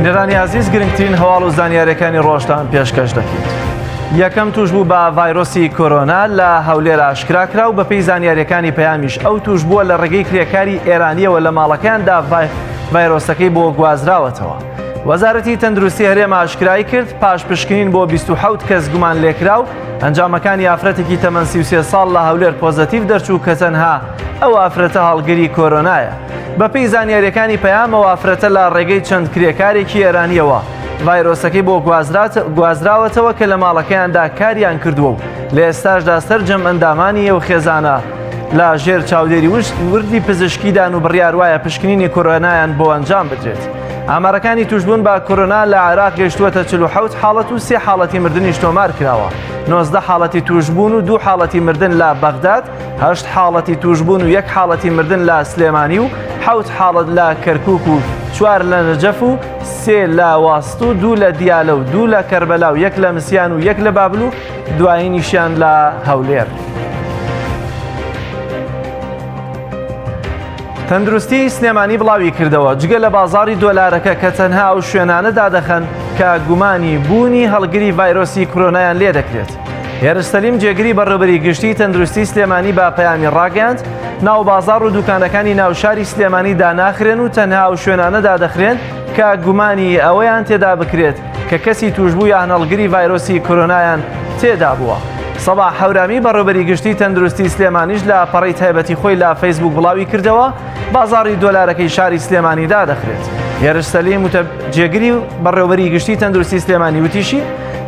بینەرانی عزیز، گرنگترین هەواڵ و زانیاریەکانی ڕۆژتان پێشکەش دەکەیت. یەکەم توشبوو بە ڤایرۆسی کۆرۆنا لە هەولێر ئاشکراکرا و بەپێی زانیاریەکانی پەیامیش ئەو توشبووە لە ڕێگەی کرێکاری ئێرانیەوە لە ماڵەکەیاندا ڤایرۆسەکەی بۆ گوازراوەتەوە. وەزارەتی تەندروستی هەرێمە ئاشکرای کرد پاش پشکنین بۆ 27 کەس گومان لێکرا و ئەنجامەکانی ئافرەتێکی تەمەن 33 ساڵ لە هەولێر پۆزەتیڤ دەرچوو کە تەنها ئەو ئافرەتە هەڵگری کۆرۆنایە. بەپێی زانیاریەکانی پەیامەوە ئافرەتە لە ڕێگەی چەند کرێکارێکی ئێرانیەوە ڤایرۆسەکەی بۆ گوازراوەتەوە کە لە ماڵەکەیاندا کاریان کردووە و لە ئێستاشدا سەرجەم ئەندامانی ئەو خێزانە لە ژێر چاودێری وردی پزیشکیدان و بڕیار وایە پشکنینی کۆرۆنایان بۆ ئەنجام بدرێت. ئامارەکانی توشبوون بە کۆرۆنا لە عێراق گەیشتووەتە 47 حاڵەت و 3 حاڵەتی مردنیش تۆمار کراوە. 19 حاڵەتی توشبوون و 2 حاڵەتی مردن لە بەغداد، 8 حاڵەتی توشبوون و 1 حاڵەتی مردن لە سلێمانی و 7 حاڵەت لە کەرکووک و 4 لە نەجەف و 3 لە واست و 2 لە دیالە و 2 لە کەربەلا و 1 لە مسیان و 1 لە بابل و دوایینیشیان لە هەولێر. تەندروستی سلێمانی بڵاوی کردەوە جگە لە بازاڕی دۆلارەکە کە تەنها ئەو شوێنانەدا دەخەن کە گومانی بوونی هەڵگری ڤایرۆسی کۆرۆنایان لێ دەکرێت. هێرش سەلیم جێگری بەڕێوەبەری گشتی تەندروستی سلێمانی با پەیامی ڕاگەاند ناو بازاڕ و دوکانەکانی ناوشاری سلێمانی داناخرێن و تەنها ئەو شوێنانەدا دەخرێن کە گومانی ئەوەیان تێدا بکرێت کە کەسی توشبوو یان هەڵگری ڤایرۆسی کۆرۆنایان تێدا بووە. سەباح حەورامی بەڕێوەبەری گشتی تەندروستی سلێمانیش لە پەڕەی تایبەتی خۆی لە فەیسبوک بڵاوی کردەوە بازاڕی دۆلارەکەی شاری سلێمانیدا دەخرێت. هێرش سەلیم جێگری بەڕێوەبەری گشتی تەندروستی سلێمانی وتیشی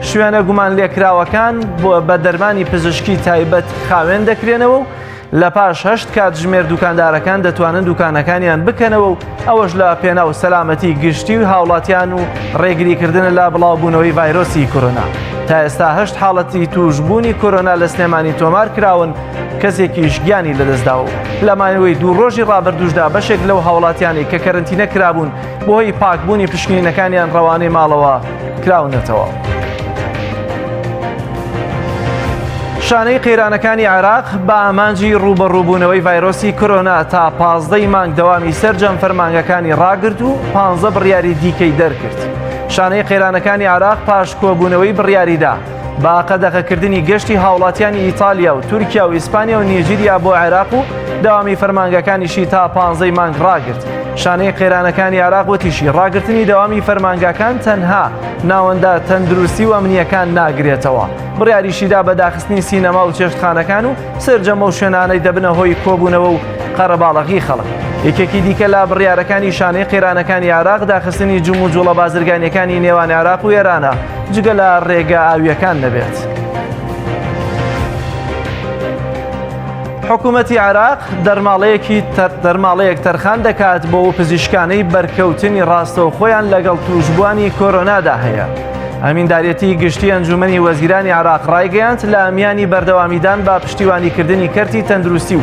شوێنە گومان لێکراوەکان بە دەرمانی پزیشکی تایبەت خاوێن دەکرێنەوە و لە پاش 8 کات ژمێر دوکاندارەکان دەتوانن دوکانەکانیان بکەنەوە و ئەوەش لە پێناو سەلامەتی گشتی و هاوڵاتیان و ڕێگریکردن لە بڵاوبوونەوەی ڤایرۆسی کۆرۆنا. تا ئێستا 8 حاڵەتی توشبوونی کۆرۆنا لە سلێمانی تۆمار کراون، کەسێکیش گیانی لەدەستداوە. لە مانەوەی 2 ڕۆژی ڕابردووشدا بەشێک لەو هاوڵاتیانی کە کەرنتینە کرابوون بۆی پاکبوونی پشکنینەکانیان ڕەوانەی ماڵەوە کراونەتەوە. شانەی قەیرانەکانی عێراق بە ئامانجی ڕوبەڕووبوونەوەی ڤایرۆسی کۆرۆنا تا 15 مانگ دەوامی سەرجەم فەرمانگەکانی ڕاگرت و 15 بڕیاری دیکەی دەرکرد. شانەی قەیرانەکانی عێراق پاش کۆبوونەوەی بڕیاریدا با قەدەغەکردنی گەشتی هاوڵاتیانی ئیتالیا و تورکیا و ئیسپانیا و نیجیریا بۆ عێراق و داوامی فەرمانگەکانیشی تا 15 مانگ ڕاگرت. شانەی قەیرانەکانی عێراق وتیشی ڕاگرتنی داوامی فەرمانگەکان تەنها ناوەندە تەندروستی و ئەمنیەکان ناگرێتەوە. بڕیاریشیدا بە داخستنی سینەما و چێشتخانەکان و سەرجەمە و شوێنانەی دەبنە هۆی کۆبوونەوە و قەرەباڵغی خەڵک. یەکێکی دیکە لە بڕیارەکانی شانەی قەیرانەکانی عێراق داخستنی جوم و جوڵە بازرگانیەکانی نێوان عێراق و ئێرانە جگە لە ڕێگە ئاویەکان دەبێت. حکوومەتی عێراق دەرماڵەیەک تەرخان دەکات بۆ پزیشکانەی بەرکەوتنی ڕاستەو خۆیان لەگەڵ توشبوانی کۆرۆنادا هەیە. ئەمینداریەتی گشتی ئەنجومەنی وەزیرانی عێراق ڕایگەیاند لە ئەمیانی بەردەوامیدان با پشتیوانیکردنی کەرتی تەندروستی و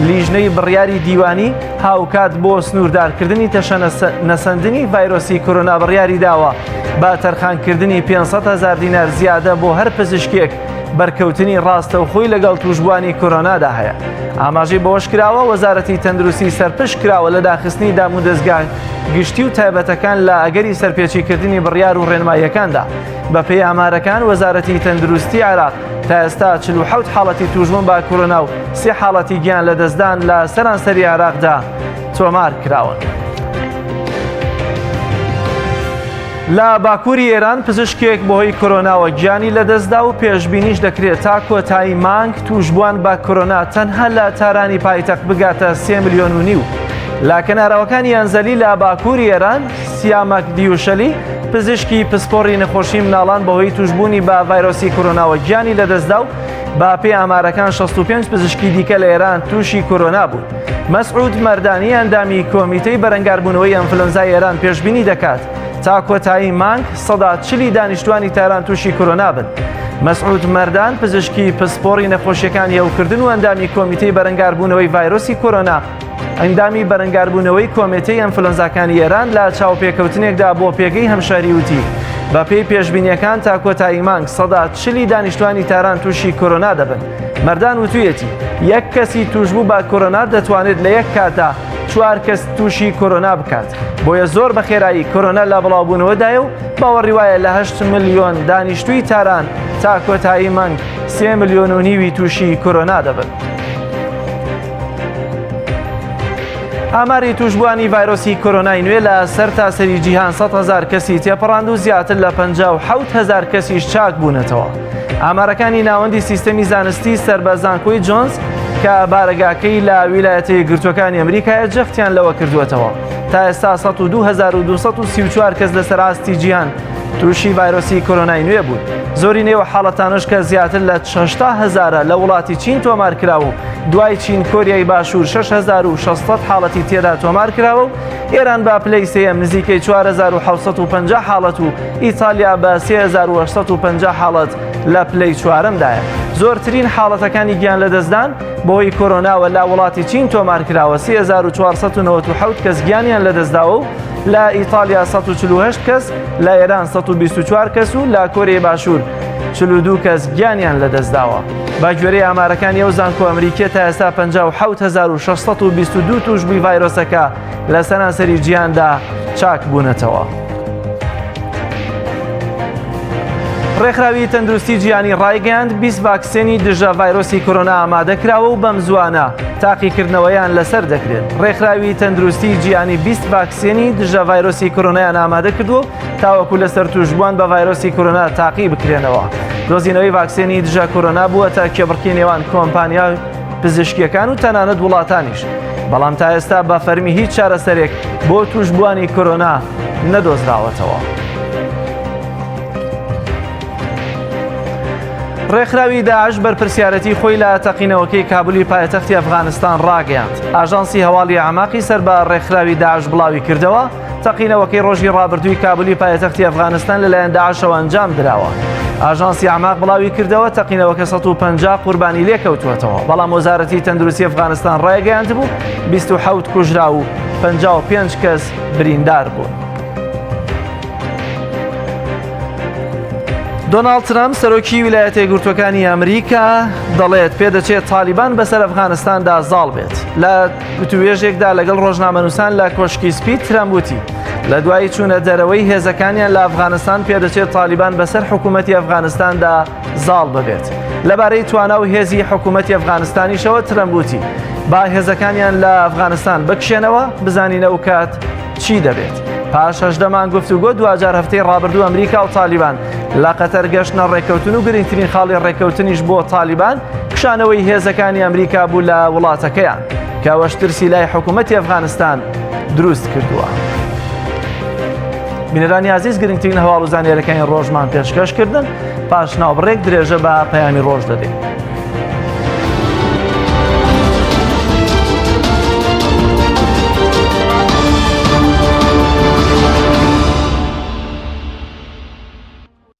لیژنەی بڕیاری دیوانی هاوکات بۆ سنووردارکردنی تەشە نەسەندنی ڤایرۆسی کۆرۆنا بڕیاری داوە با تەرخانکردنی 500,000 دینار زیادە بۆ هەر پزیشکێک بەرکەوتنی ڕاستەوخۆی لەگەڵ توشبوانی کۆرۆنادا هەیە. ئاماژەی بەوەش کراوە وەزارەتی تەندروستی سەرپشت کراوە لە داخستنی دام و دەستگا گشتی و تایبەتەکان لە ئەگەری سەرپێچیکردنی بڕیار و ڕێنماییەکاندا. بەپێی ئامارەکان وەزارەتی تەندروستی عێراق تا ئێستا 47 حاڵەتی توشبوون با کۆرۆنا و 3 حاڵەتی گیان لە دەستدان لە سەرانسەری عێراقدا تۆمار کراون. لە باکووری ئێران پزیشکێک بەهۆی کۆرۆناوە گیانی لەدەستدا و پێشبینیش دەکرێت تا کۆتایی مانگ توشبووان بە کۆرۆنا تەنها لە تارانی پایتەخت بگاتە 3.5 ملیۆن. لە کەناراوەکانی یانزەلی لە باکووری ئێران سیامەک دیوشەلی پزیشکی پسپۆڕی نەخۆشی مناڵان بەهۆی توشبوونی بە ڤایرۆسی کۆرۆناوە گیانی لەدەستدا و با پێی ئامارەکان 65 پزیشکی دیکە لە ئێران تووشی کۆرۆنا بوون. مەسعود مەردانی ئەندامی کۆمیتەی بەرەنگاربوونەوەی ئەنفلەنزای ئێران پێشبینی دەکات تا کۆتایی مانگ 140 دانیشتوانی تایران تووشی کۆرۆنا بن. مەسعود مەردان پزیشکی پسپۆڕی نەخۆشیەکانی هەوکردن و ئەندامی کۆمیتەی بەرەنگاربوونەوەی ڤایرۆسی کۆرۆنا ئەندامی بەرەنگاربوونەوەی کۆمیتەی ئەنفلەنزاکانی ئێران لە چاوپێکەوتنێکدا بۆ پێگەی هەمشاری وتی بەپێی پێشبینیەکان تا کۆتایی مانگ 140 دانیشتوانی تاران تووشی کۆرۆنا دەبن. مەردان وتوویەتی یەک کەسی توشبوو بە کۆرۆنا دەتوانێت لە یەک کاتدا 4 کەس تووشی کۆرۆنا بکات. بۆیە زۆر بە خێرایی کۆرۆنا لە بڵاوبوونەوەدایە و باوەڕی وایە لە 8 ملیۆن دانیشتووی تاران تا کۆتایی مانگ 3 ملیۆن و نیوی تووشی کۆرۆنا دەبن. ئاماری توشبوانی ڤایرۆسی کۆرۆنای نوێ لە سەر تاسەری جیهان 100,000 کەسی تێپەڕاند و زیاتر لە 57,000 کەسیش چاک بوونەتەوە. ئامارەکانی ناوەندی سیستەمی زانستی سەربەزانکۆی جۆنس کە بارەگاکەی لە ویلایەتە یەکگرتووەکانی ئەمریکایە جەختیان لەوە کردووەتەوە. تا ئێستا 102,234 کەس لە سەراستی جیهان تووشی ڤایرۆسی کۆرۆنای نوێ بوون. زۆری نێوە حاڵەتانش کە زیاتر لە 60,000 لە وڵاتی چین تۆمار کراوە و دوای چین کۆریای باشوور 6,600 حاڵەتی تێدا تۆمار کراوە و ئێران بە پلەی سێیەم نزیکەی 4,750 حاڵەت و ئیتالیا بە 3,850 حاڵەت لە پلەی چوارەمدایە. زۆرترین حاڵەتەکانی گیان لەدەستدان بۆی کۆرۆناوە لا وڵاتی چین تۆمار کراوە 3,497 کەس گیانیان لەدەستداوە و لە ئیتالیا 148 کەس، لە ئێران 124 کەس و لە کۆریای باشوور 42 کەس گیانیان لەدەستداوە. با گوێرەی ئامارەکانی ئەو زانکۆ ئەمریکیە تا ئێستا 57,622 توشبووی ڤایرۆسەکە لە سەرانسەری جیهاندا چاک بوونەتەوە. ڕێکخراوی تەندروستی جیهانی ڕایگەیاند 20 ڤاکسینی دژە ڤایرۆسی کۆرۆنا ئامادەکراوە و بەم زوانە تاقیکردنەوەیان لەسەر دەکرێت. ڕێکخراوی تەندروستی جیهانی 20 ڤاکسینی دژە ڤایرۆسی کۆرۆنایان ئامادە کردووە تاوەکو لەسەر توشبووان بە ڤایرۆسی کۆرۆنا تاقی بکرێنەوە. دۆزینەوەی ڤاکسینی دژە کۆرۆنا بووەتە کێبڕکی نێوان کۆمپانیای پزیشکیەکان و تەنانەت وڵاتانیش. بەڵام تا ئێستا بە فەرمی هیچ چارەسەرێک بۆ توشبووانی کۆرۆنا نەدۆزراوەتەوە. ڕێکخراوی داعش بەرپرسیارەتی خۆی لە تەقینەوەکەی کابولی پایتەختی ئەفغانستان ڕاگەیاند. ئاژانسی هەواڵی عەماقی سەر بە ڕێکخراوی داعش بڵاوی کردەوە تەقینەوەکەی ڕۆژی ڕابردووی کابولی پایتەختی ئەفغانستان لەلایەن داعشەوە ئەنجام درراوە. ئاژانسی عەماق بڵاوی کردەوە تەقینەوەکە 150 قوربانی لێکەوتوەتەوە. بەڵام وەزارەتی تەندروستی ئەفغانستان ڕایگەیاند بوو 27 کوژرا و 55 کەس بریندار بوون. دۆناڵد ترامپ سەرۆکی ویلایەتە یەکگرتووەکانی ئەمریکا دەڵێت پێدەچێت تالیبان بەسەر ئەفغانستاندا زاڵ بێت. لە وتوێژێکدا لەگەڵ ڕۆژنامەنووسان لە کۆشکی سپی ترامپ وتی لە دوای چوونە دەرەوەی هێزەکانیان لە ئەفغانستان پێدەچێت تالیبان بەسەر حکوومەتی ئەفغانستاندا زاڵ ببێت. لەبارەی توانا و هێزی حکوومەتی ئەفغانستانیشەوە ترامپ وتی با هێزەکانیان لە ئەفغانستان بکشێنەوە بزانینە و کات چی دەبێت. پاش 18 مانگ گفتوگۆ دوجار هەفتەی ڕابردوو ئەمریکا و تالیبان لە قەتەر گەشتنە ڕێکەوتن و گرنگترین خاڵی ڕێکەوتنیش بۆ تالیبان کشانەوەی هێزەکانی ئەمریکا بوو لە وڵاتەکەیان کە ئەوەش ترسی لای حکوومەتی ئەفغانستان دروست کردووە. بینەرانی عزیز گرنگترین هەواڵ و زانیاریەکانی ڕۆژمان پێشکەشکردن پاش ناوبڕێک درێژە بە پەیامی ڕۆژ دەدەین.